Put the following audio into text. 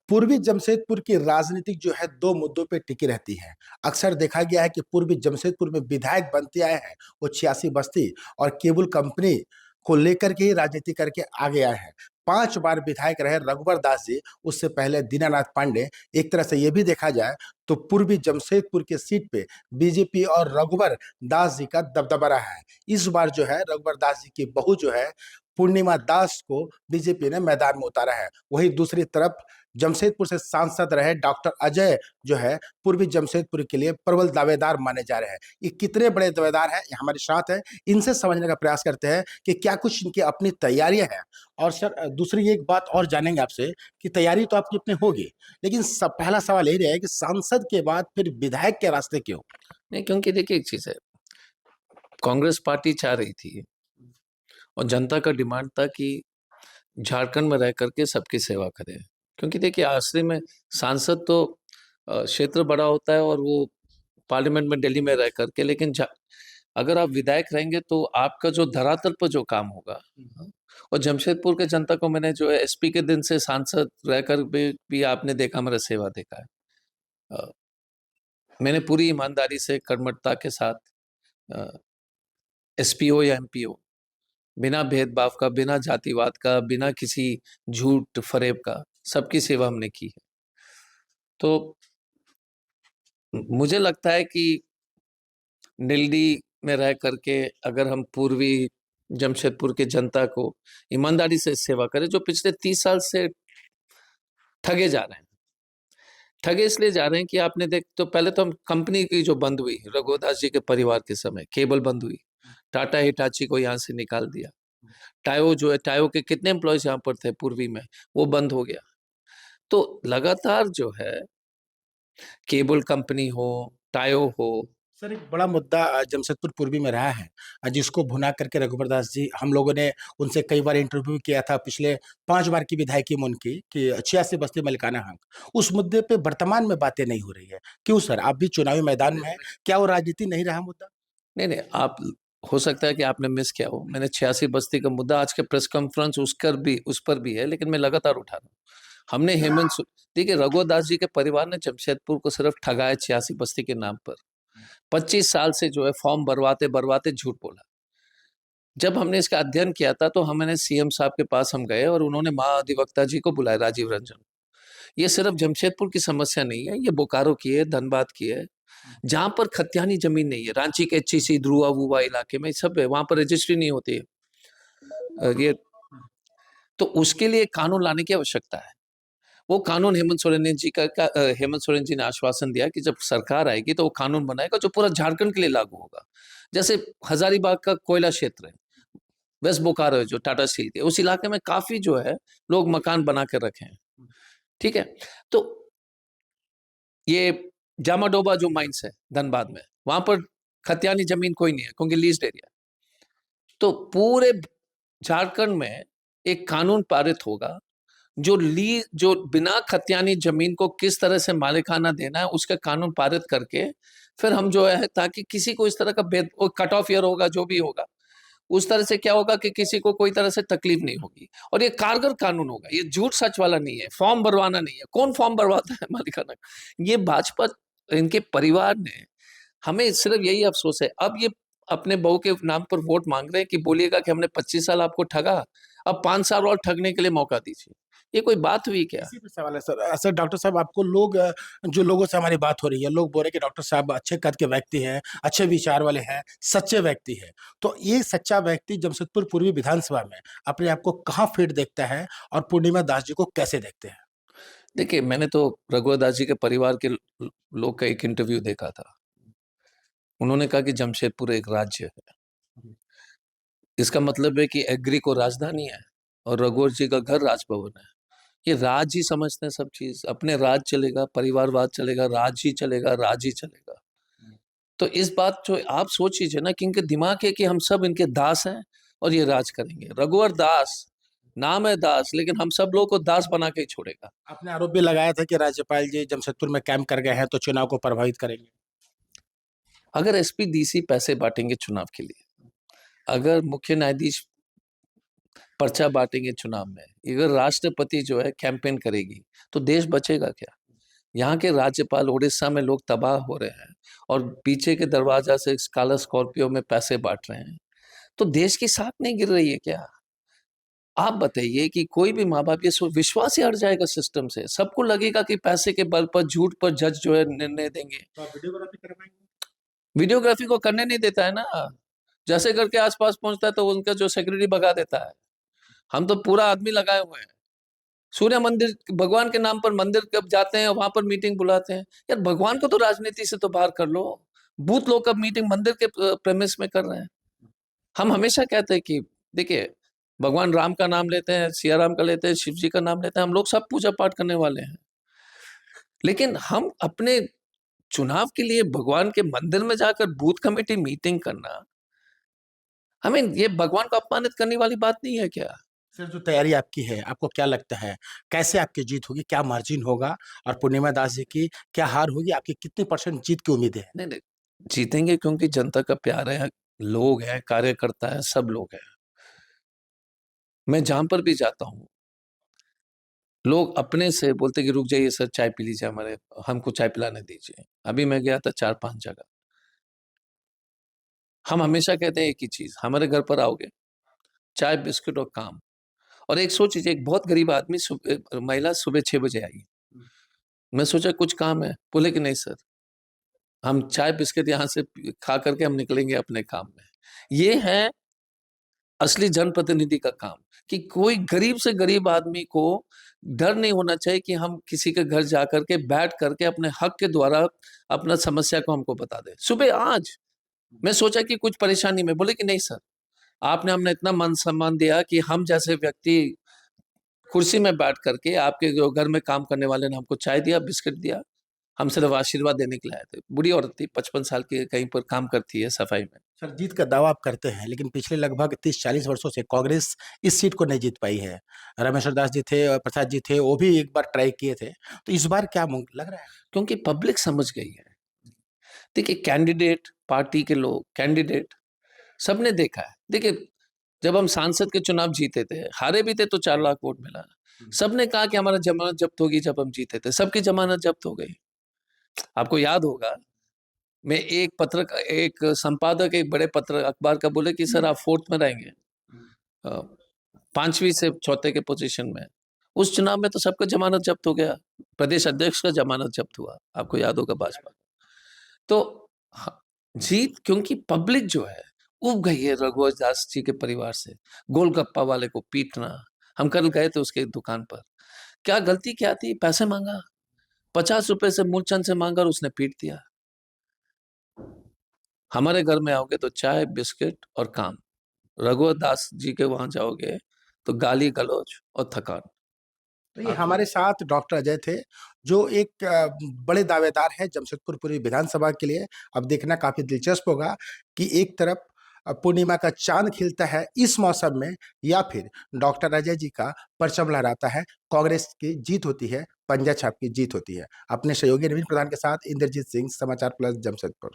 पूर्वी जमशेदपुर की राजनीतिक जो है दो मुद्दों पे टिकी रहती है। अक्सर देखा गया है कि पूर्वी जमशेदपुर में विधायक बनते आए हैं वो 86 बस्ती और केबल कंपनी को लेकर के ही राजनीति करके आगे आए हैं। 5 बार विधायक रहे रघुवर दास जी, उससे पहले दीनानाथ पांडे। एक तरह से ये भी देखा जाए तो पूर्वी जमशेदपुर की सीट पे बीजेपी और रघुवर दास जी का दबदबा रहा है। इस बार जो है रघुवर दास जी की बहू जो है पूर्णिमा दास को बीजेपी ने मैदान में उतारा है। वहीं दूसरी तरफ जमशेदपुर से सांसद रहे डॉक्टर अजय जो है पूर्वी जमशेदपुर के लिए प्रबल दावेदार माने जा रहे हैं। ये कितने बड़े दावेदार हैं, ये हमारे साथ है, इनसे समझने का प्रयास करते हैं कि क्या कुछ इनकी अपनी तैयारियां हैं। और सर दूसरी एक बात और जानेंगे आपसे कि तैयारी तो आपकी अपनी होगी, लेकिन पहला सवाल यही रहेगा कि सांसद के बाद फिर विधायक के रास्ते क्यों? नहीं, क्योंकि देखिए एक चीज है, कांग्रेस पार्टी चाह रही थी और जनता का डिमांड था कि झारखंड में रह करके सबकी सेवा करें। क्योंकि देखिए असली में सांसद तो क्षेत्र बड़ा होता है और वो पार्लियामेंट में दिल्ली में रह करके, लेकिन अगर आप विधायक रहेंगे तो आपका जो धरातल पर जो काम होगा। और जमशेदपुर के जनता को मैंने जो है एसपी के दिन से सांसद रहकर भी आपने देखा, मेरा सेवा देखा है। मैंने पूरी ईमानदारी से कर्मठता के साथ एसपीओ या एमपीओ बिना भेदभाव का, बिना जातिवाद का, बिना किसी झूठ फरेब का सबकी सेवा हमने की है। तो मुझे लगता है कि नीलडी में रह करके अगर हम पूर्वी जमशेदपुर के जनता को ईमानदारी से सेवा करें, जो पिछले 30 साल से ठगे जा रहे हैं। ठगे इसलिए जा रहे हैं कि आपने देख, तो पहले तो हम कंपनी की जो बंद हुई रघुदास जी के परिवार के समय, केबल बंद हुई, टाटा हिटाची को यहाँ से निकाल दिया। टायो जो है, टायो के कितने एम्प्लॉयज यहाँ पर थे पूर्वी में, वो बंद हो गया। तो लगातार जो है केबल कंपनी हो, टायो हो। सर एक बड़ा मुद्दा जमशेदपुर पूर्वी में रहा है, जिसको भुना करके रघुवर दास जी, हम लोगों ने उनसे कई बार इंटरव्यू किया था, पिछले 5 बार की विधायकी में उनकी कि 86 बस्ती मलिकाना हक। उस मुद्दे पे वर्तमान में बातें नहीं हो रही है, क्यों सर? आप भी चुनावी मैदान में है, क्या वो राजनीति नहीं रहा मुद्दा? नहीं नहीं, आप हो सकता है कि आपने मिस किया हो, मैंने 86 बस्ती का मुद्दा आज के प्रेस कॉन्फ्रेंस उस पर भी है, लेकिन मैं लगातार उठा रहा हूँ। हमने देखिए रघुदास जी के परिवार ने जमशेदपुर को सिर्फ ठगाया 86 बस्ती के नाम पर। 25 साल से जो है फॉर्म भरवाते भरवाते झूठ बोला। जब हमने इसका अध्ययन किया था तो हमने सीएम साहब के पास हम गए और उन्होंने महाधिवक्ता जी को बुलाया, राजीव रंजन। ये सिर्फ जमशेदपुर की समस्या नहीं है, ये बोकारो की है, धनबाद की है, जहां पर खतियानी जमीन नहीं है। रांची के एचईसी ध्रुवा वुवा इलाके में सब है, वहां पर रजिस्ट्री नहीं होती है। ये तो उसके लिए कानून लाने की आवश्यकता है। वो कानून हेमंत सोरेन जी ने आश्वासन दिया कि जब सरकार आएगी तो वो कानून बनाएगा जो पूरा झारखंड के लिए लागू होगा। जैसे हजारीबाग का कोयला क्षेत्र है, वेस्ट बोकारो है जो टाटा स्टील के, उस इलाके में काफी जो है लोग मकान बना कर रखे हैं। ठीक है, तो ये जामाडोबा जो माइंस है धनबाद में, वहां पर खतियानी जमीन कोई नहीं है क्योंकि लीज्ड एरिया। तो पूरे झारखंड में एक कानून पारित होगा जो बिना खतियानी जमीन को किस तरह से मालिकाना देना है उसका कानून पारित करके फिर हम जो है, ताकि किसी को इस तरह का भेद, कट ऑफ ईयर होगा जो भी होगा, उस तरह से क्या होगा कि किसी को कोई तरह से तकलीफ नहीं होगी। और ये कारगर कानून होगा, ये झूठ सच वाला नहीं है, फॉर्म भरवाना नहीं है। कौन फॉर्म भरवाता है मालिकाना? ये भाजपा, इनके परिवार ने, हमें सिर्फ यही अफसोस है। अब ये अपने बहू के नाम पर वोट मांग रहे हैं कि बोलिएगा कि हमने 25 साल आपको ठगा, अब 5 साल और ठगने के लिए मौका दीजिए। ये कोई बात हुई क्या? इसी पे सवाल है सर। सर डॉक्टर साहब, आपको लोग जो लोगों से हमारी बात हो रही है, लोग बोल रहे हैं कि डॉक्टर साहब अच्छे कद के व्यक्ति हैं, अच्छे विचार वाले हैं, सच्चे व्यक्ति हैं। तो ये सच्चा व्यक्ति जमशेदपुर पूर्वी विधानसभा में अपने आप को कहाँ फिट देखता है और पूर्णिमा दास जी को कैसे देखते हैं? देखिए, मैंने तो रघुदास जी के परिवार के लोग का एक इंटरव्यू देखा था। उन्होंने कहा कि जमशेदपुर एक राज्य है। इसका मतलब है कि एग्री को राजधानी है और रघुवर जी का घर राजभवन है। ये राज ही समझते हैं सब चीज, अपने राज चलेगा, परिवारवाद चलेगा, राज ही चलेगा, राज ही चलेगा। तो इस बात जो आप सोच लीजिए ना कि इनके दिमाग है कि हम सब इनके दास हैं और ये राज करेंगे। रघुवर दास नाम है दास, लेकिन हम सब लोगों को दास बना के ही छोड़ेगा। आपने आरोप भी लगाया था कि राज्यपाल जी जमशेदपुर में कैंप कर गए हैं तो चुनाव को प्रभावित करेंगे। अगर एसपी डीसी पैसे बांटेंगे चुनाव के लिए, अगर मुख्य न्यायाधीश पर्चा बांटेंगे चुनाव में, अगर राष्ट्रपति जो है कैंपेन करेगी तो देश बचेगा क्या? यहाँ के राज्यपाल उड़ीसा में लोग तबाह हो रहे हैं और पीछे के दरवाजा से काला स्कॉर्पियो में पैसे बांट रहे हैं, तो देश की साख नहीं गिर रही है क्या? आप बताइए कि कोई भी माँ बाप, ये विश्वास ही हट जाएगा सिस्टम से, सबको लगेगा कि पैसे के बल पर, झूठ पर जज जो है निर्णय देंगे। तो आप वीडियोग्राफी करवाएंगे? वीडियोग्राफी को करने नहीं देता है ना, जैसे करके आसपास पहुंचता है तो उनका जो सिक्योरिटी भगा देता है। हम तो पूरा आदमी लगाए हुए हैं, सूर्य मंदिर भगवान के नाम पर मंदिर कब जाते हैं, वहां पर मीटिंग बुलाते हैं। यार भगवान को तो राजनीति से तो बाहर कर लो, बूथ लोग कब मीटिंग मंदिर के प्रेमिस में कर रहे हैं। हम हमेशा कहते हैं कि देखिए, भगवान राम का नाम लेते हैं, सिया राम का लेते हैं, शिव जी का नाम लेते हैं, हम लोग सब पूजा पाठ करने वाले हैं, लेकिन हम अपने चुनाव के लिए भगवान के मंदिर में जाकर बूथ कमेटी मीटिंग करना, हमें ये भगवान को अपमानित करने वाली बात नहीं है क्या? सर, जो तैयारी आपकी है, आपको क्या लगता है कैसे आपकी जीत होगी, क्या मार्जिन होगा, और पूर्णिमा दास जी की क्या हार होगी, आपकी कितनी % जीत की उम्मीद है? नहीं नहीं, जीतेंगे क्योंकि जनता का प्यार है, लोग हैं, कार्यकर्ता है, सब लोग हैं। मैं जहां पर भी जाता हूँ, लोग अपने से बोलते कि रुक जाइए सर, चाय पी लीजिए, हमारे हमको चाय पिलाने दीजिए। अभी मैं गया था 4-5 जगह, हम हमेशा कहते हैं एक ही चीज, हमारे घर पर आओगे, चाय बिस्किट और काम। और एक सोचिए, एक बहुत गरीब आदमी महिला सुबह 6 बजे आई, मैं सोचा कुछ काम है, बोले कि नहीं सर, हम चाय बिस्किट यहाँ से खा करके हम निकलेंगे अपने काम में। ये है असली जनप्रतिनिधि का काम, कि कोई गरीब से गरीब आदमी को डर नहीं होना चाहिए कि हम किसी के घर जाकर के बैठ करके अपने हक के द्वारा अपना समस्या को हमको बता दे। सुबह आज मैं सोचा कि कुछ परेशानी में, बोले कि नहीं सर, आपने हमने इतना मान सम्मान दिया कि हम जैसे व्यक्ति कुर्सी में बैठ करके आपके जो घर में काम करने वाले ने हमको चाय दिया, बिस्किट दिया, हम सिर्फ आशीर्वाद देने के लिए आए थे। बुढ़ी औरत थी, 55 साल की, कहीं पर काम करती है सफाई में। सर, जीत का दावा आप करते हैं, लेकिन पिछले लगभग 30-40 वर्षों से कांग्रेस इस सीट को नहीं जीत पाई है। रामेश्वर दास जी थे और प्रसाद जी थे, वो भी एक बार ट्राई किए थे, तो इस बार क्या लग रहा है? क्योंकि पब्लिक समझ गई है। देखिए, कैंडिडेट, पार्टी के लोग, कैंडिडेट सबने देखा है। देखिए, जब हम सांसद के चुनाव जीते थे, हारे भी थे तो 4 लाख वोट मिला, सबने कहा कि हमारा जमानत जब्त होगी। जब हम जीते थे, सबकी जमानत जब्त हो गई। आपको याद होगा, मैं एक संपादक एक बड़े पत्र अखबार का बोले कि सर आप 4th में रहेंगे, 5वीं से चौथे के पोजीशन में। उस चुनाव में तो सबका जमानत जब्त हो गया, प्रदेश अध्यक्ष का जमानत जब्त हुआ, आपको याद होगा भाजपा। तो जीत क्योंकि पब्लिक जो है उब गई है रघुवर दास जी के परिवार से। गोलगप्पा वाले को पीटना, हम कल गए थे उसके दुकान पर, क्या गलती क्या थी? पैसे मांगा, 50 रुपए से मूलचंद से मांगा और उसने पीट दिया। हमारे घर में आओगे तो चाय बिस्किट और काम, रघुवर दास जी के वहां जाओगे तो गाली गलौज और थकान। तो ये हमारे साथ डॉक्टर अजय थे, जो एक बड़े दावेदार हैं जमशेदपुर पूर्वी विधानसभा के लिए। अब देखना काफी दिलचस्प होगा कि एक तरफ पूर्णिमा का चांद खिलता है इस मौसम में, या फिर डॉक्टर अजय जी का परचम लहराता है, कांग्रेस की जीत होती है, पंजा छाप की जीत होती है। अपने सहयोगी नवीन प्रधान के साथ इंद्रजीत सिंह, समाचार प्लस, जमशेदपुर।